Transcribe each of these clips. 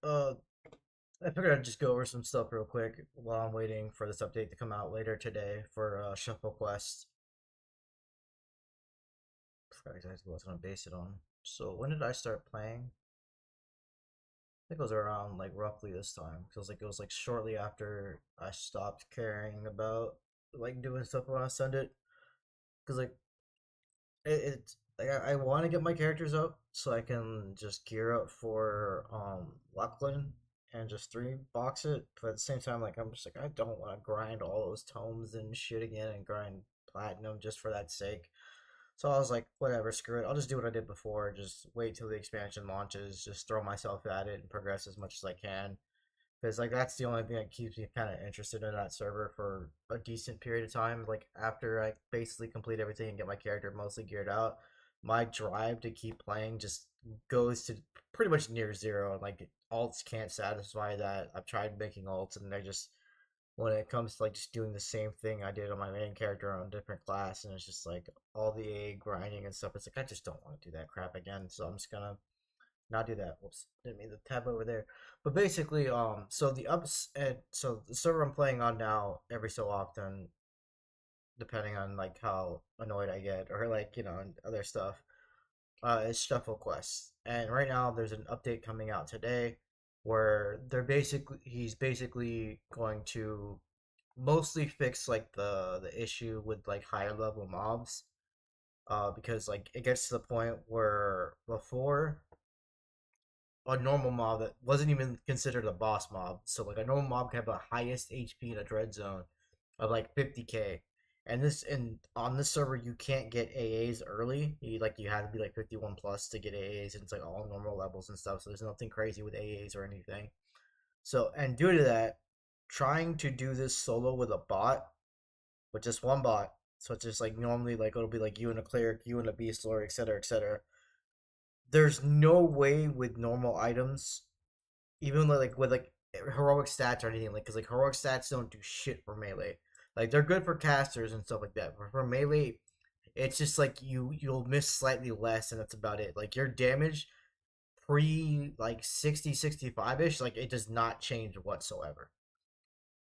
Uh, I figured I'd just go over some stuff real quick while I'm waiting for this update to come out later today for Shufflequest. Forgot exactly what I was gonna base it on. So when did I start playing? I think it was around like roughly this time. Cause it was like shortly after I stopped caring about like doing stuff when I send it. Cause like it's like I want to get my characters up so I can just gear up for Lachlan and just three box it. But at the same time, like I'm just like I don't want to grind all those tomes and shit again and grind platinum just for that sake. So I was like, whatever, screw it. I'll just do what I did before. Just wait till the expansion launches. Just throw myself at it and progress as much as I can. Because like that's the only thing that keeps me kind of interested in that server for a decent period of time. Like after I basically complete everything and get my character mostly geared out, my drive to keep playing just goes to pretty much near zero. Like alts can't satisfy that. I've tried making alts and they just when it comes to like just doing the same thing I did on my main character on a different class, and it's just like all the A grinding and stuff. It's like I just don't want to do that crap again. So I'm just gonna not do that. Whoops, didn't mean the tab over there. But basically, so the ups and so the server I'm playing on now, every so often, depending on like how annoyed I get or like and other stuff, is Shufflequest. And right now, there's an update coming out today where he's basically going to mostly fix like the issue with like higher level mobs. Because like it gets to the point where before a normal mob that wasn't even considered a boss mob. So like a normal mob can have the highest HP in a dread zone of like 50k. And on this server you can't get AAs early. You have to be like 51 plus to get AAs and it's like all normal levels and stuff. So there's nothing crazy with AAs or anything. So and due to that, trying to do this solo with a bot, with just one bot. So it's just like normally like it'll be like you and a cleric, you and a beast lord, etc. etc. There's no way with normal items even like with like heroic stats or anything, like because like heroic stats don't do shit for melee. Like they're good for casters and stuff like that, but for melee, it's just like you'll miss slightly less, and that's about it. Like your damage pre like 60-65 ish, like it does not change whatsoever.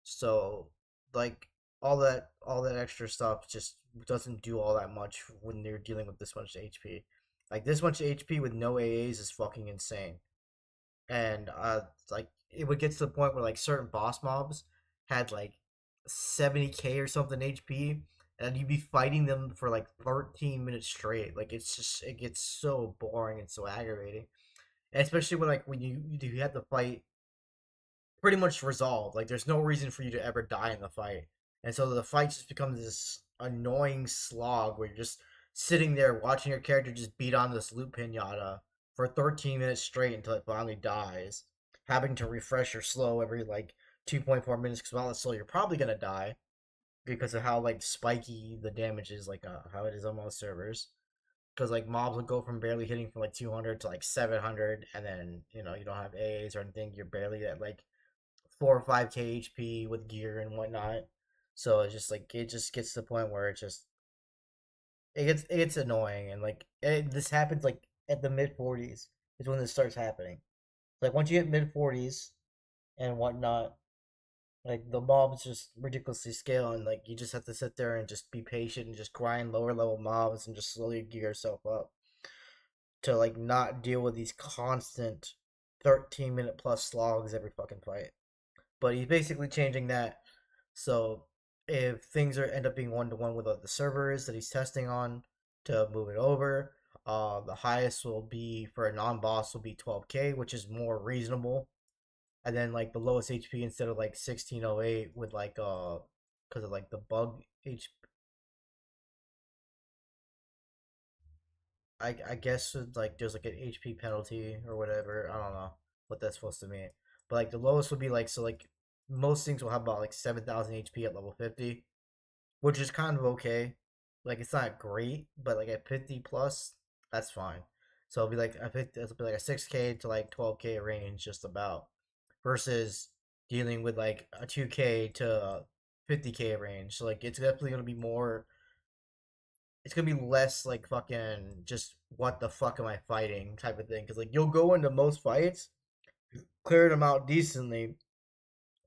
So like all that extra stuff just doesn't do all that much when you're dealing with this much HP. Like this much HP with no AAs is fucking insane. And like it would get to the point where like certain boss mobs had like 70k or something HP, and you'd be fighting them for like 13 minutes straight. Like it's just it gets so boring and so aggravating, and especially when you have to fight pretty much resolved. Like there's no reason for you to ever die in the fight, and so the fight just becomes this annoying slog where you're just sitting there watching your character just beat on this loot pinata for 13 minutes straight until it finally dies, having to refresh your slow every like 2.4 minutes because without the slow you're probably gonna die because of how like spiky the damage is, like how it is on most servers. Because like mobs will go from barely hitting from like 200 to like 700, and then you don't have A's or anything. You're barely at like 4 or 5k HP with gear and whatnot. So it's just like it just gets to the point where it gets annoying, and like this happens like at the mid 40s is when this starts happening. Like once you hit mid 40s and whatnot, like the mobs just ridiculously scale, and like you just have to sit there and just be patient and just grind lower level mobs and just slowly gear yourself up to like not deal with these constant 13-minute plus slogs every fucking fight. But he's basically changing that. So if things are end up being 1-to-1 with the servers that he's testing on to move it over, the highest will be for a non-boss will be 12k, which is more reasonable. And then like the lowest HP instead of like 1608 with like because of like the bug HP. I guess like there's like an HP penalty or whatever. I don't know what that's supposed to mean. But like the lowest would be like so like most things will have about like 7,000 HP at level 50, which is kind of okay. Like it's not great, but like at 50 plus, that's fine. So it'll be like it'll be like a 6k to like 12k range just about versus dealing with like a 2k to 50k range. So like it's definitely gonna be more it's gonna be less like fucking just what the fuck am I fighting type of thing. Because like you'll go into most fights cleared them out decently.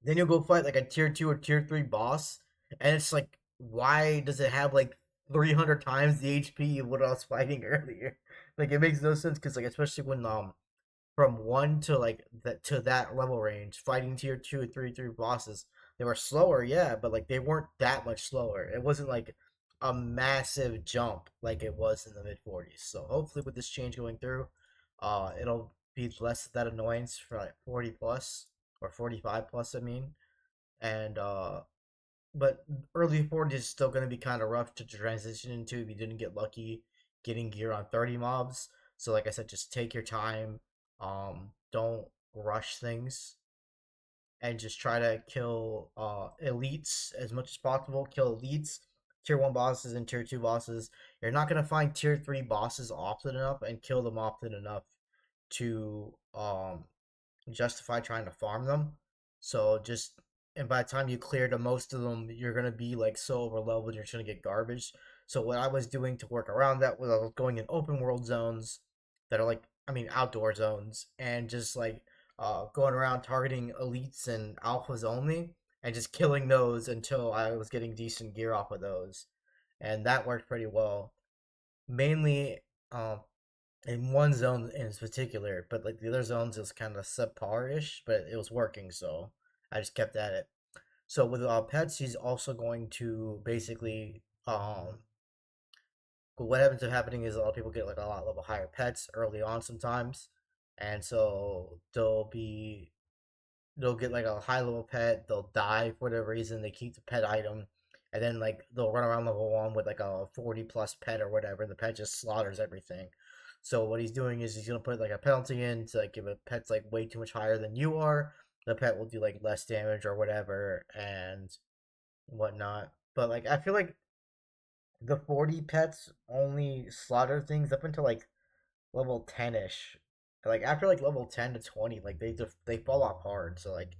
Then you'll go fight like a tier two or tier three boss, and it's like, why does it have like 300 times the HP of what I was fighting earlier? Like it makes no sense because like especially when from one to like that to that level range, fighting tier two and three bosses, they were slower, yeah, but like they weren't that much slower. It wasn't like a massive jump like it was in the mid 40s. So hopefully with this change going through, it'll be less of that annoyance for like 40 plus or 45 plus. I mean, and but early 40s is still going to be kind of rough to transition into if you didn't get lucky getting gear on 30 mobs. So like I said, just take your time. Don't rush things and just try to kill elites as much as possible. Kill elites, tier one bosses and tier two bosses. You're not gonna find tier three bosses often enough and kill them often enough to justify trying to farm them. So just and by the time you clear the most of them, you're gonna be like so over leveled you're just gonna get garbage. So what I was doing to work around that was I was going in open world zones that are like I mean outdoor zones and just like going around targeting elites and alphas only and just killing those until I was getting decent gear off of those. And that worked pretty well. Mainly um, in one zone in particular, but like the other zones it was kind of subpar-ish, but it was working, so I just kept at it. So with pets, he's also going to basically what ends up happening is a lot of people get like a lot level higher pets early on sometimes, and so they'll get like a high level pet, they'll die for whatever reason, they keep the pet item, and then like they'll run around level one with like a 40 plus pet or whatever, and the pet just slaughters everything. So what he's doing is he's gonna put like a penalty in to like if a pet's like way too much higher than you are, the pet will do like less damage or whatever and whatnot. But like I feel like the 40 pets only slaughter things up until like level 10 ish. Like after like level 10 to 20, like they fall off hard. So like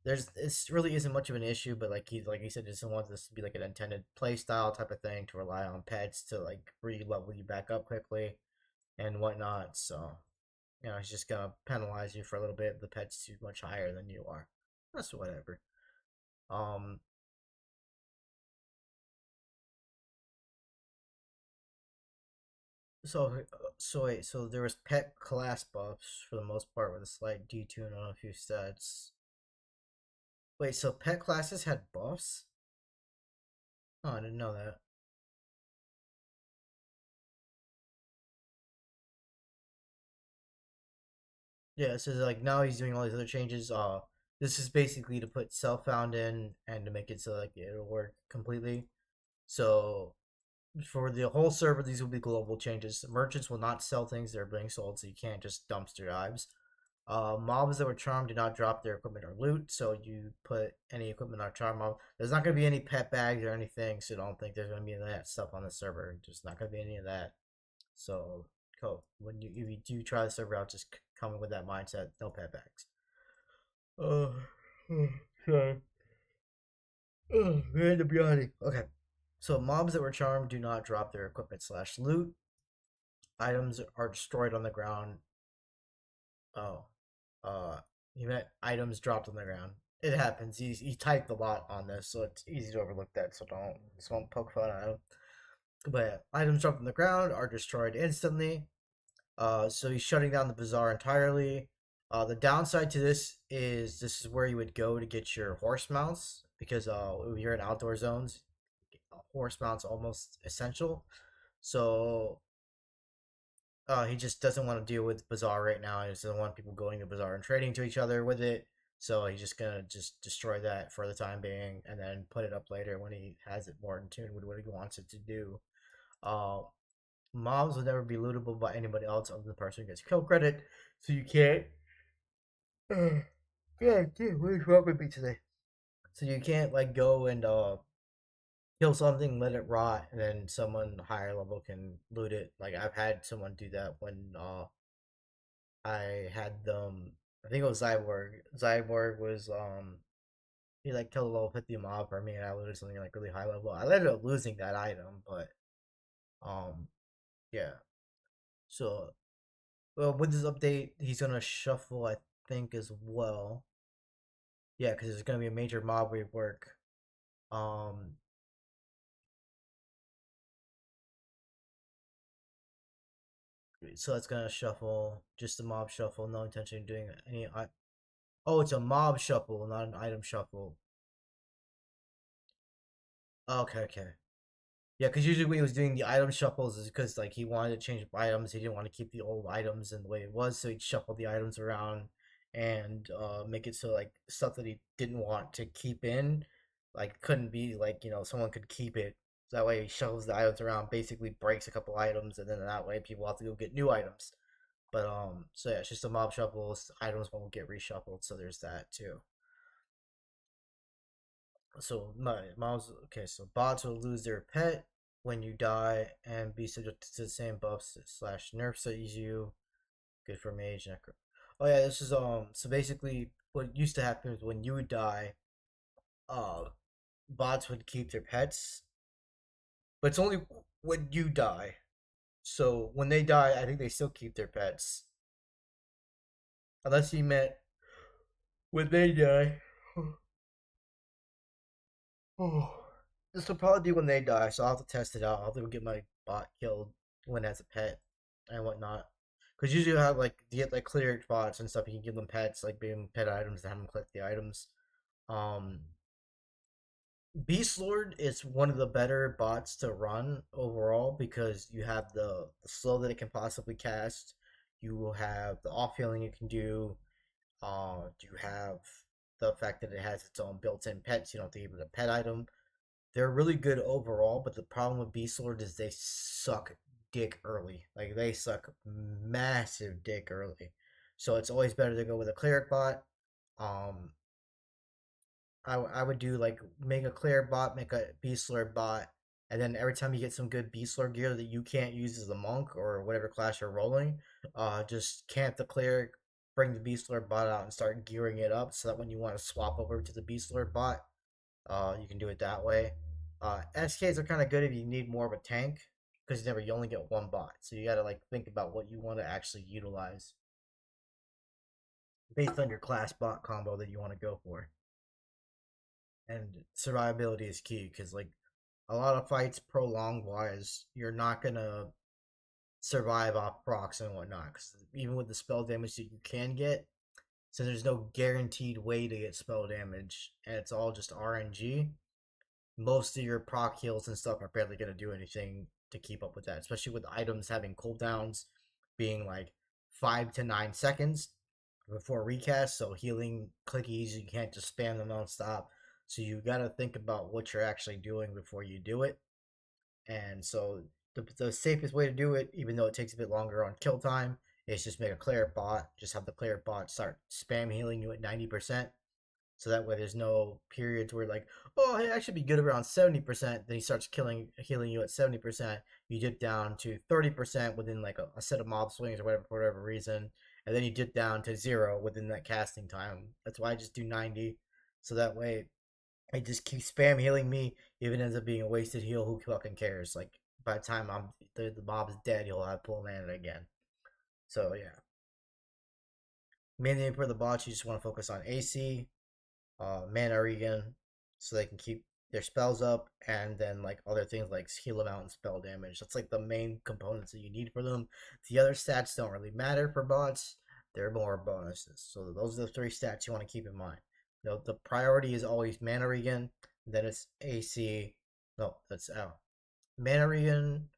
there's it really isn't much of an issue, but like he said, doesn't want this to be like an intended play style type of thing to rely on pets to like re-level you back up quickly and whatnot. So he's just gonna penalize you for a little bit if the pet's too much higher than you are. That's whatever. Um. So there was pet class buffs for the most part with a slight detune on a few stats. Wait, so pet classes had buffs? Oh, I didn't know that. Yeah, so like now he's doing all these other changes. This is basically to put self found in and to make it so like it'll work completely. So for the whole server, these will be global changes. Merchants will not sell things that are being sold, so you can't just dumpster dives. Mobs that were charmed do not drop their equipment or loot, so you put any equipment on charm mob. There's not going to be any pet bags or anything, so don't think there's going to be any of that stuff on the server. There's not going to be any of that. So, cool. When you if you do try the server out, just come in with that mindset. No pet bags. Oh, sorry. Oh, man, to be honest. Okay. So mobs that were charmed do not drop their equipment slash loot. Items are destroyed on the ground. Oh, uh, he meant items dropped on the ground. It happens. He typed a lot on this, so it's easy to overlook that. So don't poke fun at him. But yeah, items dropped on the ground are destroyed instantly. So he's shutting down the bazaar entirely. The downside to this is where you would go to get your horse mounts because if you're in outdoor zones, horse mounts almost essential. So he just doesn't want to deal with bazaar right now. He doesn't want people going to bazaar and trading to each other with it. So he's just gonna just destroy that for the time being, and then put it up later when he has it more in tune with what he wants it to do. Uh, Mobs will never be lootable by anybody else other than the person who gets kill credit. So you can't. Yeah, dude, what is wrong with me today? So you can't like go and kill something, let it rot, and then someone higher level can loot it. Like I've had someone do that when I had them. I think it was Cyborg. Cyborg was he like killed a level 50 mob for me, and I looted something like really high level. I ended up losing that item, but um yeah. So well, with this update, he's gonna shuffle. think as well. Yeah, because there's gonna be a major mob rework. Um, so that's gonna shuffle just the mob shuffle. No intention of doing any. Oh, it's a mob shuffle, not an item shuffle. Okay, okay. Yeah, because usually when he was doing the item shuffles is because like he wanted to change items. He didn't want to keep the old items in the way it was, so he'd shuffle the items around and make it so like stuff that he didn't want to keep in, like couldn't be like someone could keep it. So that way he shuffles the items around, basically breaks a couple items, and then that way people have to go get new items. But so yeah, it's just a mob shuffles. Items won't get reshuffled, so there's that too. So my mom's okay. So bots will lose their pet when you die and be subject to the same buffs slash nerfs that use you. Good for mage necro. Oh yeah, this is So basically, what used to happen is when you would die, uh, bots would keep their pets, but it's only when you die. So when they die, I think they still keep their pets, unless you meant when they die. Oh, this will probably be when they die, so I'll have to test it out. I'll have to get my bot killed when it has a pet and whatnot. Because usually you have like you get like cleared bots and stuff. You can give them pets, like being pet items, to have them collect the items. Um, Beast Lord is one of the better bots to run overall because you have the slow that it can possibly cast. You will have the off healing it can do. You have the fact that it has its own built-in pets. You don't have to give it a pet item. They're really good overall, but the problem with Beast Lord is they suck dick early. Like they suck massive dick early. So it's always better to go with a cleric bot. Um, I would do like make a cleric bot, make a Beast Lord bot, and then every time you get some good Beast Lord gear that you can't use as a monk or whatever class you're rolling, just camp the cleric, bring the Beast Lord bot out and start gearing it up so that when you want to swap over to the Beast Lord bot, you can do it that way. SKs are kind of good if you need more of a tank because you only get one bot, so you got to like think about what you want to actually utilize based on your class bot combo that you want to go for. And survivability is key because like a lot of fights prolonged wise, you're not gonna survive off procs and whatnot. Because even with the spell damage that you can get, so there's no guaranteed way to get spell damage, and it's all just RNG. Most of your proc heals and stuff are barely going to do anything to keep up with that, especially with items having cooldowns being like 5 to 9 seconds before recast. So healing clickies, you can't just spam them nonstop. So you got to think about what you're actually doing before you do it. And so the safest way to do it, even though it takes a bit longer on kill time, is just make a cleric bot. Just have the cleric bot start spam healing you at 90%, so that way there's no periods where like, oh, hey, I should be good around 70%. Then he starts healing you at 70%. You dip down to 30% within like a set of mob swings or whatever for whatever reason, and then you dip down to zero within that casting time. That's why I just do 90, so that way I just keep spam healing me. Even ends up being a wasted heal. Who fucking cares? Like by the time the mob's dead, he'll have full mana again. So yeah, mainly for the bots, you just want to focus on AC, mana regen, so they can keep their spells up, and then like other things like heal amount and spell damage. That's like the main components that you need for them. The other stats don't really matter for bots; they're more bonuses. So those are the three stats you want to keep in mind. The priority is always mana regen, then it's AC. No, that's mana regen,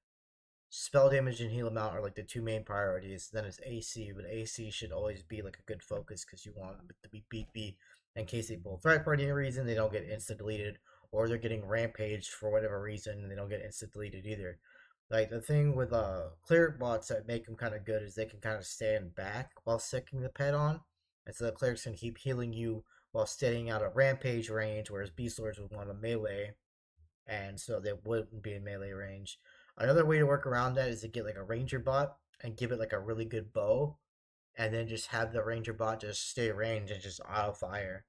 spell damage and heal amount are like the two main priorities. Then it's AC, but AC should always be like a good focus because you want it to be beat in case they pull threat for any reason, they don't get instant deleted, or they're getting rampaged for whatever reason and they don't get instant deleted either. Like the thing with cleric bots that make them kind of good is they can kind of stand back while sticking the pet on, and so the clerics can keep healing you while staying out of rampage range, whereas beast lords would want a melee, and so they wouldn't be in melee range. Another way to work around that is to get like a ranger bot and give it like a really good bow, and then just have the ranger bot just stay range and just auto fire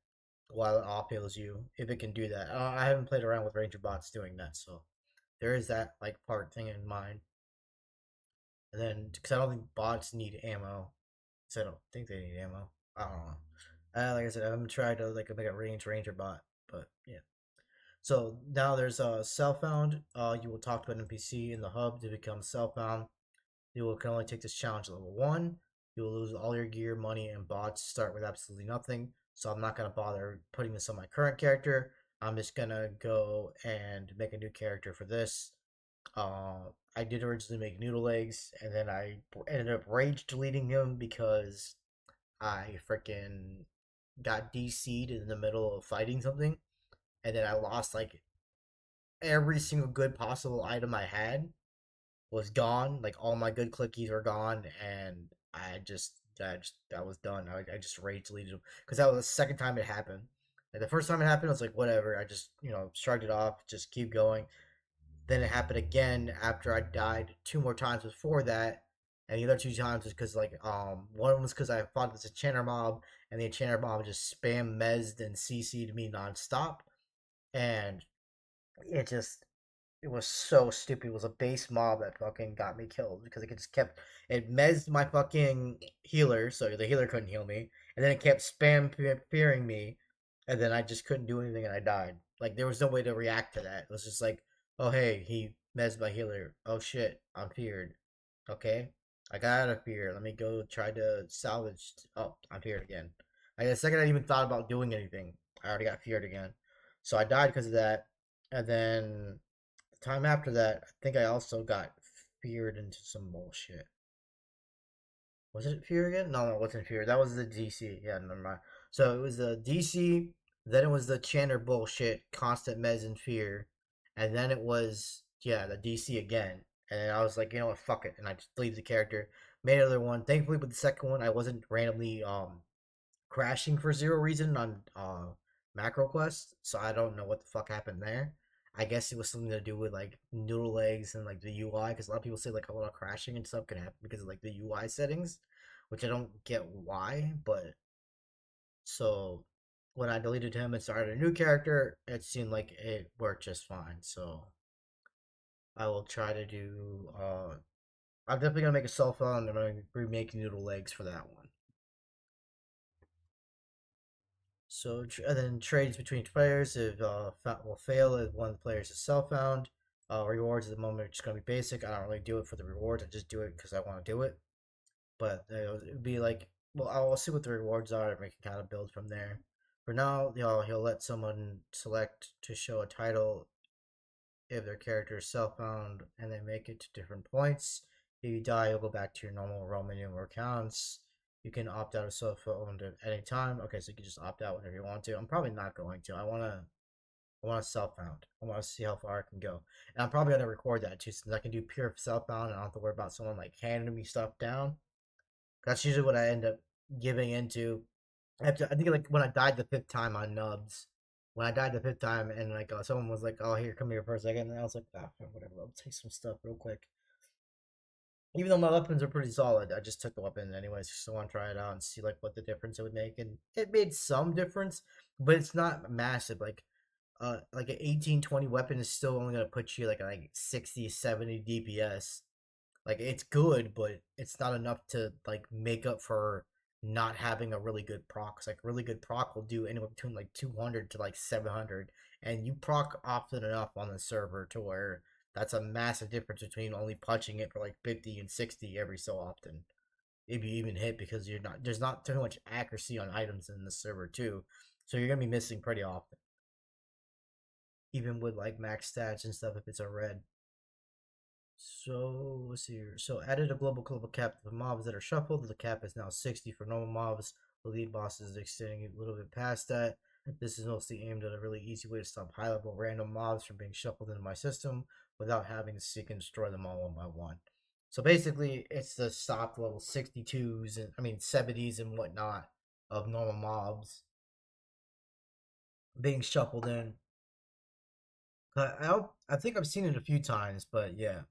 while it off heals you if it can do that. I haven't played around with ranger bots doing that, so there is that like part thing in mind. And then because I don't think bots need ammo, so I don't think they need ammo. I don't know. Like I said, I'm trying to like make a ranger bot, but yeah. So now there's a Cellfound. You will talk to an NPC in the hub to become Cellfound. You will can only take this challenge level 1. You will lose all your gear, money, and bots. Start with absolutely nothing. So I'm not gonna bother putting this on my current character. I'm just gonna go and make a new character for this. I did originally make Noodle Legs, and then I ended up rage deleting him because I freaking got DC'd in the middle of fighting something, and then I lost like every single good possible item I had was gone. Like all my good clickies were gone, and I was done. I just rage deleted them because that was the second time it happened. Like the first time it happened, I was like, whatever. I just shrugged it off, just keep going. Then it happened again after I died two more times before that, and the other two times was because like one of them was because I fought this enchanter mob, and the enchanter mob just spam mezzed and CC'd me nonstop, and it just it was so stupid. It was a base mob that fucking got me killed because it just kept it mezzed my fucking healer, so the healer couldn't heal me, and then it kept spam fearing me, and then I just couldn't do anything and I died. Like there was no way to react to that. It was just like, oh hey, he mezzed my healer. Oh shit, I'm feared. Okay, I got out of fear. Let me go try to salvage. Oh, I'm feared again. Like the second I even thought about doing anything, I already got feared again. So I died because of that, and then the time after that, I think I also got feared into some bullshit. Was it fear again? No, no, it wasn't fear. That was the DC. Yeah, never mind. So it was the DC, then it was the Chanter bullshit, constant mez and fear, and then it was the DC again. And I was like, you know what, fuck it, and I just deleted the character, made another one. Thankfully, with the second one, I wasn't randomly crashing for zero reason on macro quest, so I don't know what the fuck happened there. I guess it was something to do with like noodle legs and like the UI, because a lot of people say like a lot of crashing and stuff can happen because of like the UI settings, which I don't get why. But so when I deleted him and started a new character, it seemed like it worked just fine. So I will try to do. I'm definitely gonna make a cell phone. I'm gonna remake noodle legs for that one. So and then trades between players if will fail if one of the players is self found. Rewards at the moment are just gonna be basic. I don't really do it for the rewards. I just do it because I want to do it. But it would be like, well, I'll see what the rewards are and we can kind of build from there. For now, he'll let someone select to show a title if their character is self found and they make it to different points. If you die, you'll go back to your normal Roman numeral counts. You can opt out of self owned at any time. Okay, so you can just opt out whenever you want to. I'm probably not going to. I want to self found. I want to see how far I can go. And I'm probably gonna record that too, since I can do pure self found and I don't have to worry about someone like handing me stuff down. That's usually what I end up giving into. I think like when I died the fifth time on Nubs, when I died the fifth time and like someone was like, "Oh, here, come here for a second," and I was like, "Ah, whatever, I'll take some stuff real quick." Even though my weapons are pretty solid, I just took the weapon anyways, just want to try it out and see like what the difference it would make, and it made some difference, but it's not massive. Like an 18-20 weapon is still only gonna put you like 60, 70 DPS. Like it's good, but it's not enough to like make up for not having a really good proc. 'Cause, like really good proc will do anywhere between like 200 to like 700, and you proc often enough on the server to where that's a massive difference between only punching it for like 50 and 60 every so often. If you even hit, because there's not too much accuracy on items in the server too, so you're gonna be missing pretty often, even with like max stats and stuff if it's a red. So let's see here. So added a global cap for mobs that are shuffled. The cap is now 60 for normal mobs. The lead boss is extending a little bit past that. This is mostly aimed at a really easy way to stop high level random mobs from being shuffled into my system without having to seek and destroy them all one by one. So basically, it's the stop level 62s and 70s and whatnot of normal mobs being shuffled in. I think I've seen it a few times, but yeah,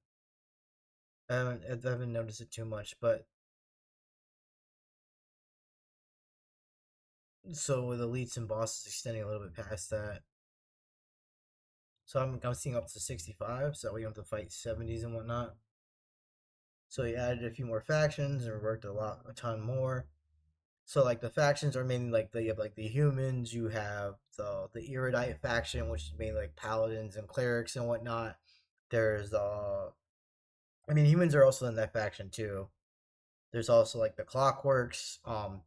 I haven't noticed it too much. But so with elites and bosses extending a little bit past that. So I'm seeing up to 65, so we don't have to fight 70s and whatnot. So he added a few more factions and worked a ton more. So like the factions are mainly like you have like the humans, you have the erudite faction, which is mainly like paladins and clerics and whatnot. There's I mean humans are also in that faction too. There's also like the clockworks.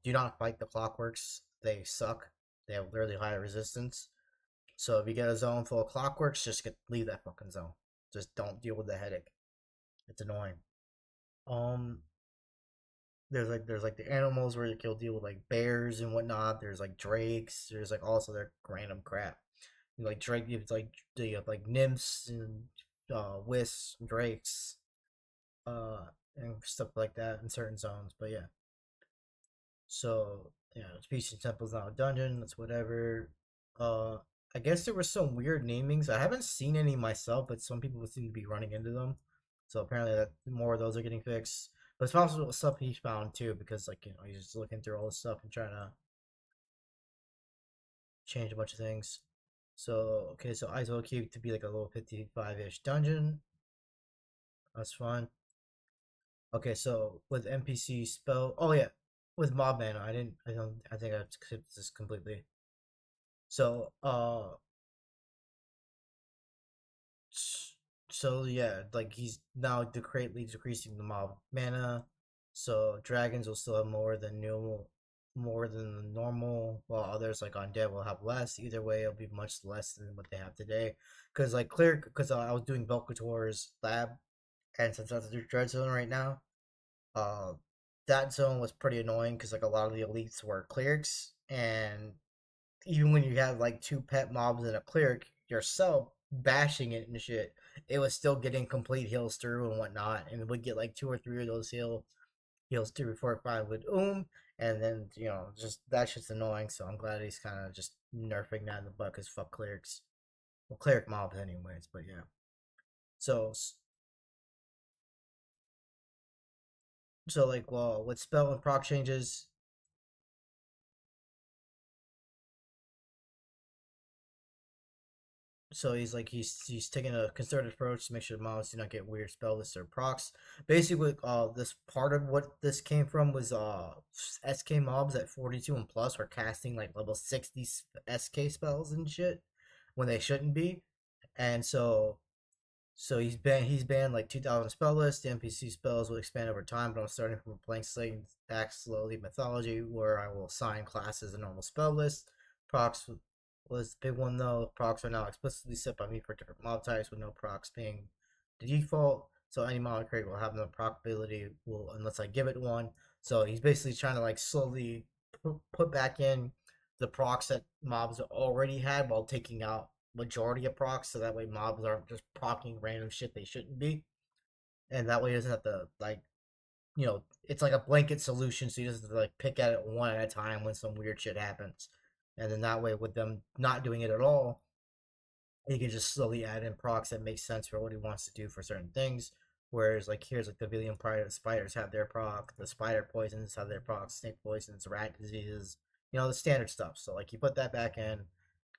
Do not fight the clockworks. They suck. They have really high resistance. So if you get a zone full of clockworks, just leave that fucking zone. Just don't deal with the headache. It's annoying. Um, there's like the animals where you'll deal with like bears and whatnot. There's like drakes. There's like also their random crap. Like drake, it's like you have like nymphs and wisps, drakes, uh, and stuff like that in certain zones. But yeah, so yeah, Species Temple's now a dungeon. That's whatever. Uh, I guess there were some weird namings. I haven't seen any myself, but some people seem to be running into them. So apparently, that more of those are getting fixed. But it's possible stuff he found too, because like he's just looking through all this stuff and trying to change a bunch of things. So okay, so ISO keep to be like a little 55-ish dungeon. That's fine. Okay, so with NPC spell. Oh yeah, with mob mana, I didn't. I don't. I think I skipped this completely. So, so yeah, like he's now greatly decreasing the mob mana. So dragons will still have more than the normal, while others like undead will have less. Either way, it'll be much less than what they have today. Because like clear, because I was doing Velkator's lab, and since that's a dread zone right now, uh, that zone was pretty annoying because like a lot of the elites were clerics, and even when you have like two pet mobs and a cleric yourself bashing it and shit, it was still getting complete heals through and whatnot, and it would get like two or three of those heals through before it finally would and then just that shit's annoying. So I'm glad he's kind of just nerfing that in the butt because fuck clerics, well cleric mobs anyways. But yeah, so like well with spell and proc changes. So he's taking a concerted approach to make sure the mobs do not get weird spell lists or procs. Basically, this part of what this came from was SK mobs at 42 and plus were casting like level 60 SK spells and shit when they shouldn't be, and he's banned like 2,000 spell lists. The NPC spells will expand over time, but I'm starting from a blank slate and back slowly mythology, where I will assign classes a normal spell list. Procs was the big one though. Procs are now explicitly set by me for different mob types, with no procs being the default. So any mob I create will have no proc ability unless I give it one. So he's basically trying to like slowly put back in the procs that mobs already had while taking out majority of procs, so that way mobs aren't just procking random shit they shouldn't be, and that way he doesn't have to like it's like a blanket solution, so he doesn't have to like pick at it one at a time when some weird shit happens, and then that way with them not doing it at all, he can just slowly add in procs that make sense for what he wants to do for certain things. Whereas like here's like the billion spiders have their proc, the spider poisons have their proc, snake poisons, rat diseases, the standard stuff. So like you put that back in,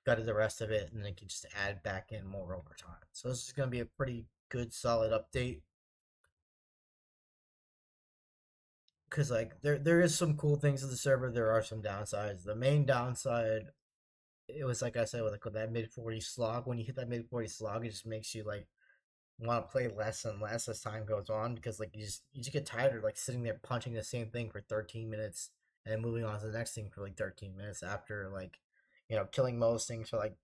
gutted the rest of it, and then can just add back in more over time. So this is going to be a pretty good, solid update. Because like there is some cool things in the server, there are some downsides. The main downside, it was like I said with that mid 40 slog. When you hit that mid 40 slog, it just makes you like want to play less and less as time goes on, because like you just get tired of like sitting there punching the same thing for 13 minutes and then moving on to the next thing for like 13 minutes after like killing most things for like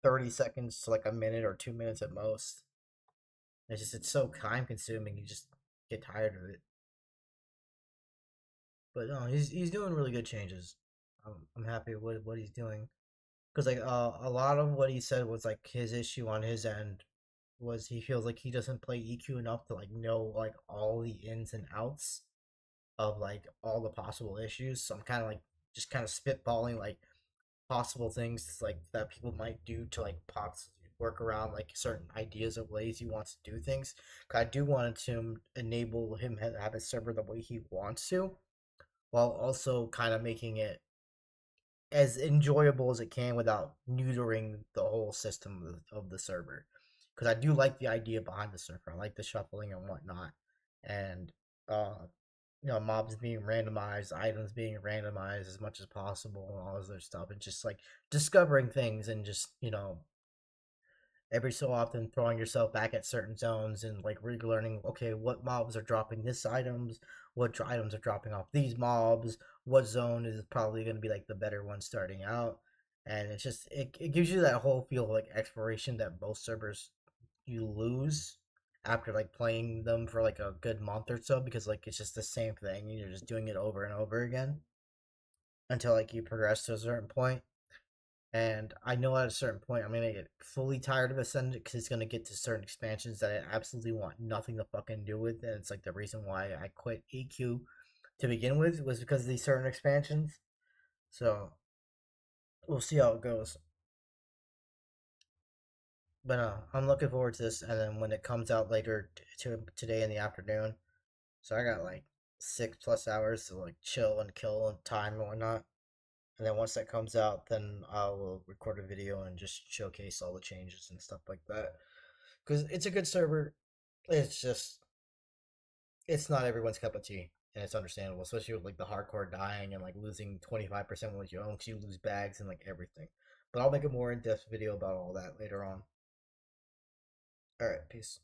30 seconds to like a minute or 2 minutes at most. It's so time consuming. You just get tired of it. But no, he's doing really good changes. I'm happy with what he's doing, because like a lot of what he said was like his issue on his end was he feels like he doesn't play EQ enough to like know like all the ins and outs of like all the possible issues. So I'm kind of like just kind of spitballing like possible things like that people might do to like work around like certain ideas of ways he wants to do things. 'Cause I do want to enable him to have his server the way he wants to, while also kind of making it as enjoyable as it can without neutering the whole system of the server. Because I do like the idea behind the server. I like the shuffling and whatnot, and mobs being randomized, items being randomized as much as possible, and all this other stuff, and just like discovering things and just every so often throwing yourself back at certain zones and like relearning, okay, what mobs are dropping this items, what items are dropping off these mobs, what zone is probably going to be like the better one starting out. And it's just it gives you that whole feel of like exploration that most servers you lose after like playing them for like a good month or so, because like it's just the same thing, you're just doing it over and over again until like you progress to a certain point. And I know at a certain point I'm gonna get fully tired of Ascendant because it's gonna get to certain expansions that I absolutely want nothing to fucking do with, and it's like the reason why I quit EQ to begin with was because of these certain expansions. So we'll see how it goes. But I'm looking forward to this, and then when it comes out later today in the afternoon, so I got like 6+ hours to like chill and kill and time and whatnot. And then once that comes out, then I will record a video and just showcase all the changes and stuff like that. Because it's a good server. It's just it's not everyone's cup of tea, and it's understandable, especially with like the hardcore dying and like losing 25% when you own, because you lose bags and like everything. But I'll make a more in depth video about all that later on. All right, peace.